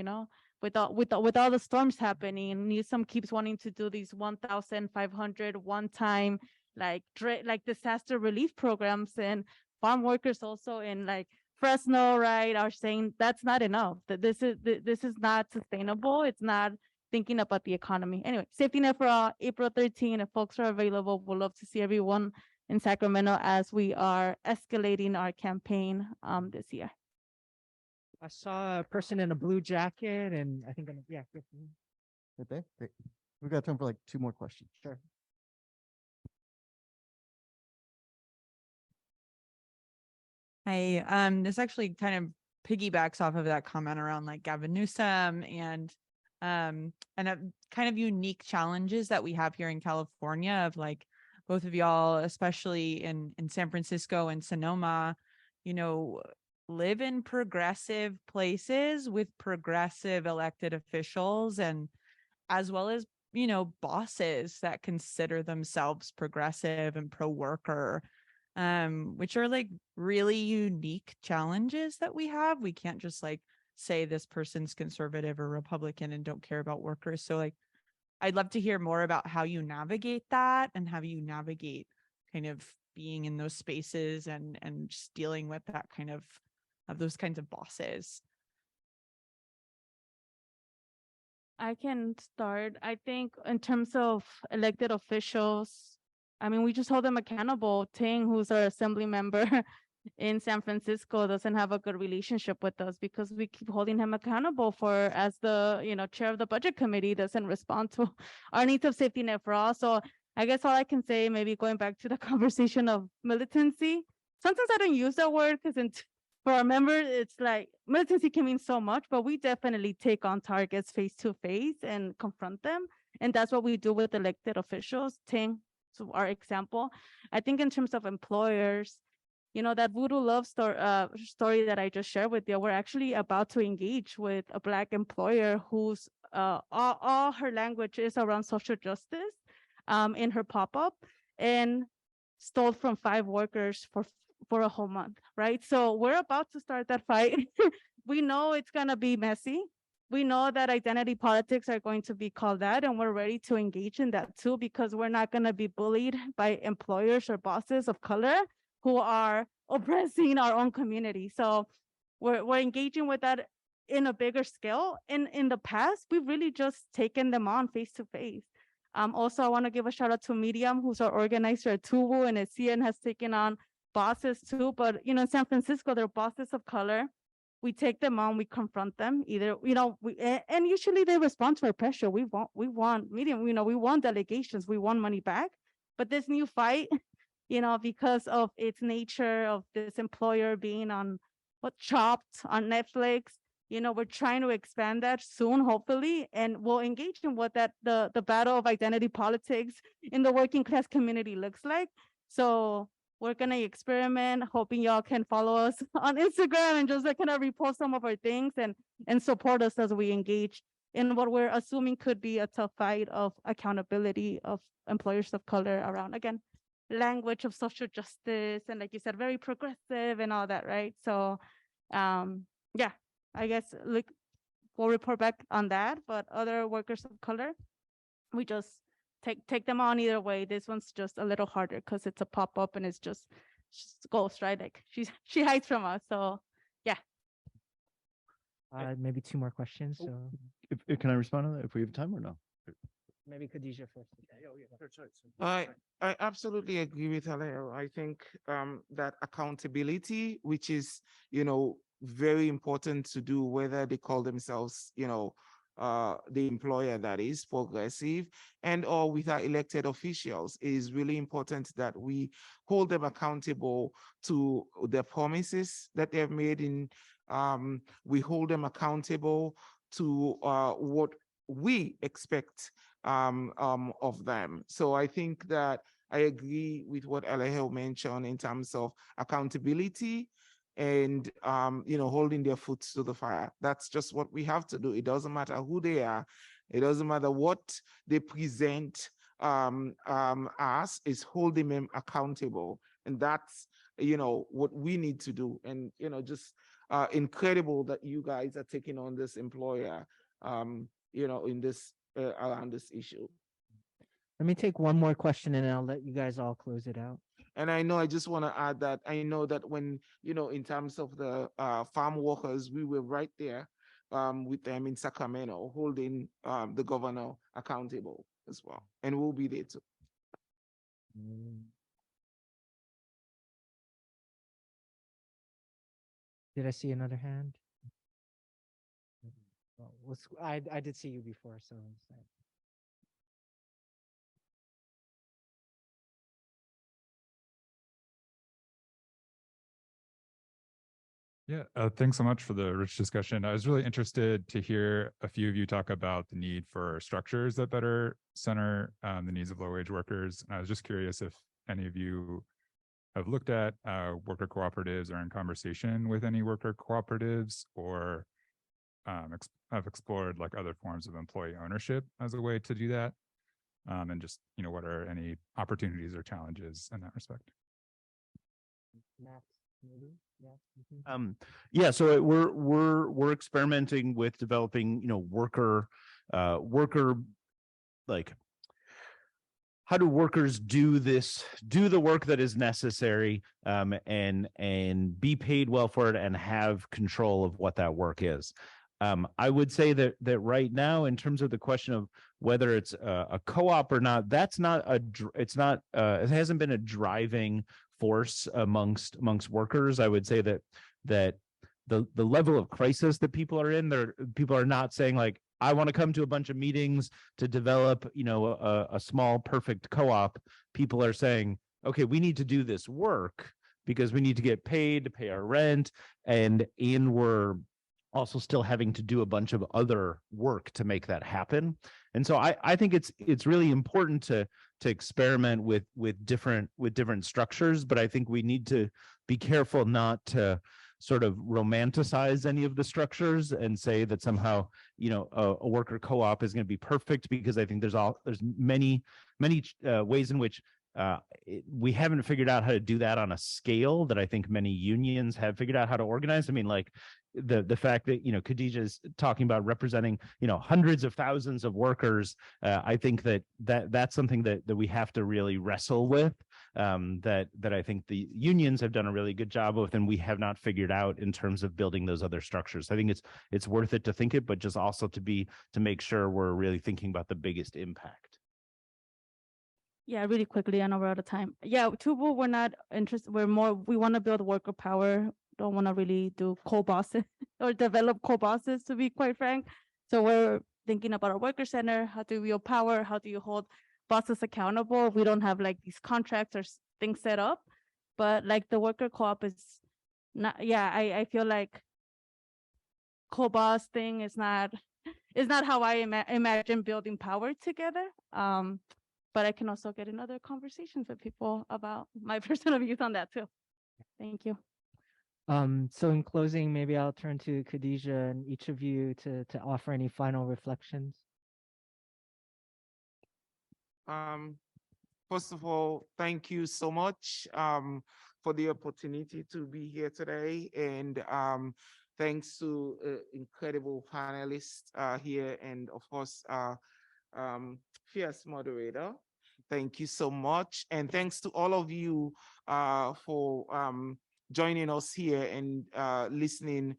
with all the storms happening, Newsom keeps wanting to do these 1,500 one-time like disaster relief programs, and farm workers also in like Fresno, right, are saying that's not enough. That this is not sustainable. It's not thinking about the economy. Anyway, Safety Net for All, April 13. If folks are available, we'll love to see everyone in Sacramento as we are escalating our campaign this year. I saw a person in a blue jacket, and I think, yeah. Right there? Great. We've got time for like 2 more questions. Sure. Hi, this actually kind of piggybacks off of that comment around like Gavin Newsom and kind of unique challenges that we have here in California, of like both of y'all, especially in San Francisco and Sonoma, live in progressive places with progressive elected officials, and as well as bosses that consider themselves progressive and pro-worker, which are like really unique challenges that we have. We can't just like say this person's conservative or Republican and don't care about workers. So like, I'd love to hear more about how you navigate that and how you navigate kind of being in those spaces and just dealing with that kind of those kinds of bosses. I can start. I think in terms of elected officials, I mean, we just hold them accountable. Ting, who's our assembly member in San Francisco, doesn't have a good relationship with us because we keep holding him accountable for, as the, chair of the budget committee, doesn't respond to our needs of safety net for all. So I guess all I can say, maybe going back to the conversation of militancy, sometimes I don't use that word because for our members, it's like militancy can mean so much, but we definitely take on targets face to face and confront them. And that's what we do with elected officials. Ting, so our example. I think in terms of employers, that voodoo love story that I just shared with you, we're actually about to engage with a Black employer whose all her language is around social justice in her pop-up, and stole from 5 workers for a whole month, right? So we're about to start that fight. We know it's going to be messy. We know that identity politics are going to be called out, and we're ready to engage in that too, because we're not going to be bullied by employers or bosses of color who are oppressing our own community. So we're engaging with that in a bigger scale. In the past, we've really just taken them on face to face. Also, I want to give a shout out to Medium, who's our organizer at Tubu, and CN has taken on bosses too. But in San Francisco, they're bosses of color. We take them on, we confront them. Either and usually they respond to our pressure. We want Medium. We want delegations. We want money back. But this new fight, because of its nature of this employer being on Chopped on Netflix, we're trying to expand that soon, hopefully, and we'll engage in what the battle of identity politics in the working class community looks like. So we're gonna experiment, hoping y'all can follow us on Instagram and just kind of repost some of our things and support us as we engage in what we're assuming could be a tough fight of accountability of employers of color around, again, language of social justice, and like you said, very progressive and all that, right? So yeah, I guess we'll report back on that. But other workers of color, we just take them on either way. This one's just a little harder because it's a pop-up and it's just ghost, right? Like she hides from us. So yeah. Maybe 2 more questions. So If can I respond to that if we have time or no? maybe Khadijah first. I absolutely agree with Alejo. I think that accountability, which is, very important to do, whether they call themselves, the employer that is progressive and or with our elected officials, is really important that we hold them accountable to their promises that they've made we hold them accountable to what we expect of them. So I think that I agree with what Alejo mentioned in terms of accountability and holding their foot to the fire. That's just what we have to do. It doesn't matter who they are. It doesn't matter what they present as, is holding them accountable. And that's what we need to do. And just incredible that you guys are taking on this employer in this around this issue. Let me take one more question and I'll let you guys all close it out. And I just want to add that I know that when, in terms of the farm workers, we were right there with them in Sacramento, holding the governor accountable as well. And we'll be there too. Did I see another hand? Well, I did see you before, so. Yeah, thanks so much for the rich discussion. I was really interested to hear a few of you talk about the need for structures that better center the needs of low-wage workers. And I was just curious if any of you have looked at worker cooperatives or in conversation with any worker cooperatives, or have explored like other forms of employee ownership as a way to do that, and just what are any opportunities or challenges in that respect? Max, maybe? Yeah. Yeah, so we're experimenting with developing worker like, how do workers do the work that is necessary, and be paid well for it and have control of what that work is. I would say that right now, in terms of the question of whether it's a co-op or not, it hasn't been a driving force amongst workers. I would say that the level of crisis that people are in, people are not saying like, I want to come to a bunch of meetings to develop, a small perfect co-op. People are saying, okay, we need to do this work because we need to get paid to pay our rent, and we're also still having to do a bunch of other work to make that happen. And so I think it's really important to experiment with different structures, but I think we need to be careful not to sort of romanticize any of the structures and say that somehow a worker co-op is going to be perfect, because I think there's many ways in which we haven't figured out how to do that on a scale that I think many unions have figured out how to organize. I mean, like the fact that Khadijah is talking about representing hundreds of thousands of workers. I think that's something that we have to really wrestle with. That I think the unions have done a really good job with, and we have not figured out in terms of building those other structures. I think it's worth it to think it, but just also to make sure we're really thinking about the biggest impact. Yeah, really quickly, I know we're out of time. Yeah, Tubu, we're not interested. We want to build worker power. Don't want to really do co-bosses or develop co-bosses, to be quite frank. So we're thinking about a worker center. How do we build power? How do you hold bosses accountable? We don't have like these contracts or things set up, but like the worker co-op is not. Yeah, I feel like co-boss thing is not how I imagine building power together. But I can also get in other conversations with people about my personal views on that too. Thank you. So in closing, maybe I'll turn to Khadijah and each of you to offer any final reflections. First of all, thank you so much for the opportunity to be here today, and thanks to incredible panelists here, and of course fierce moderator. Thank you so much, and thanks to all of you for joining us here and listening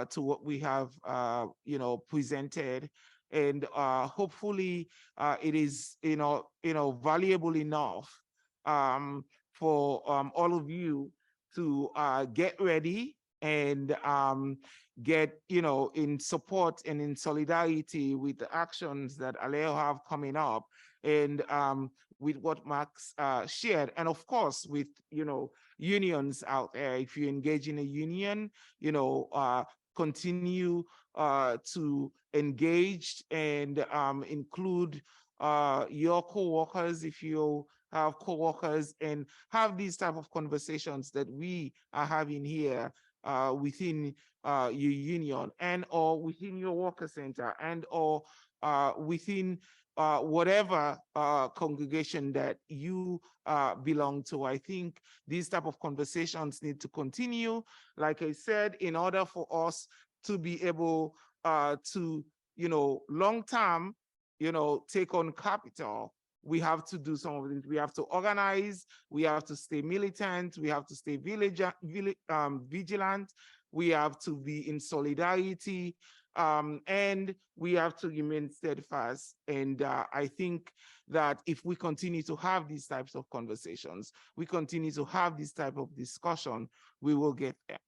to what we have presented. And hopefully it is valuable enough for all of you to get ready and get in support and in solidarity with the actions that Alejo have coming up, and with what Max shared, and of course with unions out there. If you engage in a union, continue to engage and include your co-workers if you have co-workers, and have these type of conversations that we are having here within your union, and or within your worker center, and or within whatever congregation that you belong to. I think these type of conversations need to continue. Like I said, in order for us to be able to, long term, take on capital, we have to do some of it. We have to organize, we have to stay militant, we have to stay vigilant, we have to be in solidarity, and we have to remain steadfast. And I think that if we continue to have these types of conversations, we continue to have this type of discussion, we will get there.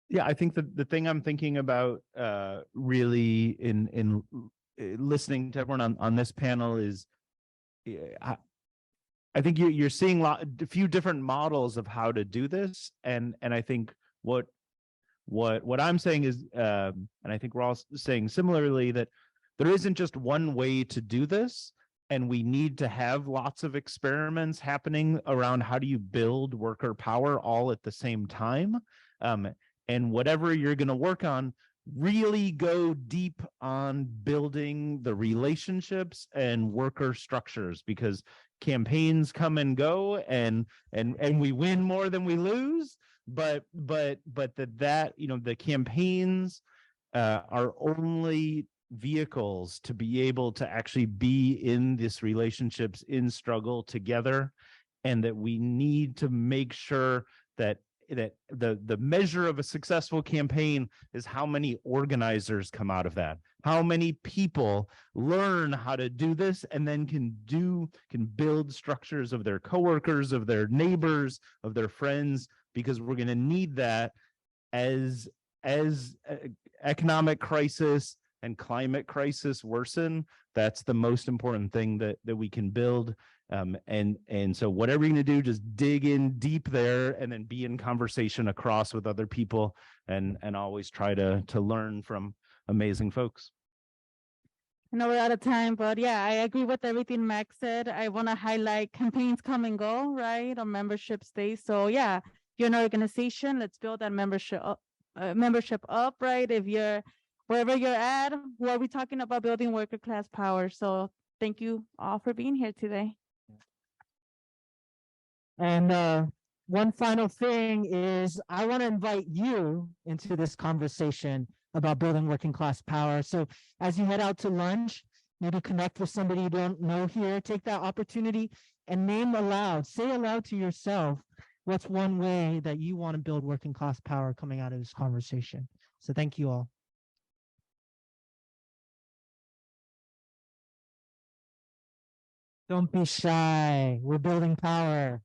Yeah, I think the thing I'm thinking about really in listening to everyone on this panel is, I think you're seeing a few different models of how to do this, and I think what I'm saying is, and I think we're all saying similarly, that there isn't just one way to do this, and we need to have lots of experiments happening around how do you build worker power all at the same time. And whatever you're going to work on, really go deep on building the relationships and worker structures, because campaigns come and go, and we win more than we lose. But that you know, the campaigns are only vehicles to be able to actually be in this relationships, in struggle together, and that we need to make sure that the measure of a successful campaign is how many organizers come out of that, how many people learn how to do this and then can build structures of their coworkers, of their neighbors, of their friends, because we're going to need that as economic crisis and climate crisis worsen. That's the most important thing that we can build. And so whatever you're going to do, just dig in deep there, and then be in conversation across with other people, and always try to learn from amazing folks. I know we're out of time, but yeah, I agree with everything Max said. I want to highlight campaigns come and go, right? On membership stays. So yeah, if you're an organization, let's build that membership up, right? If you're wherever you're at, who are we talking about building worker class power? So thank you all for being here today. And one final thing is, I want to invite you into this conversation about building working class power. So as you head out to lunch, maybe connect with somebody you don't know here, take that opportunity and say aloud to yourself, what's one way that you want to build working class power coming out of this conversation. So thank you all. Don't be shy. We're building power.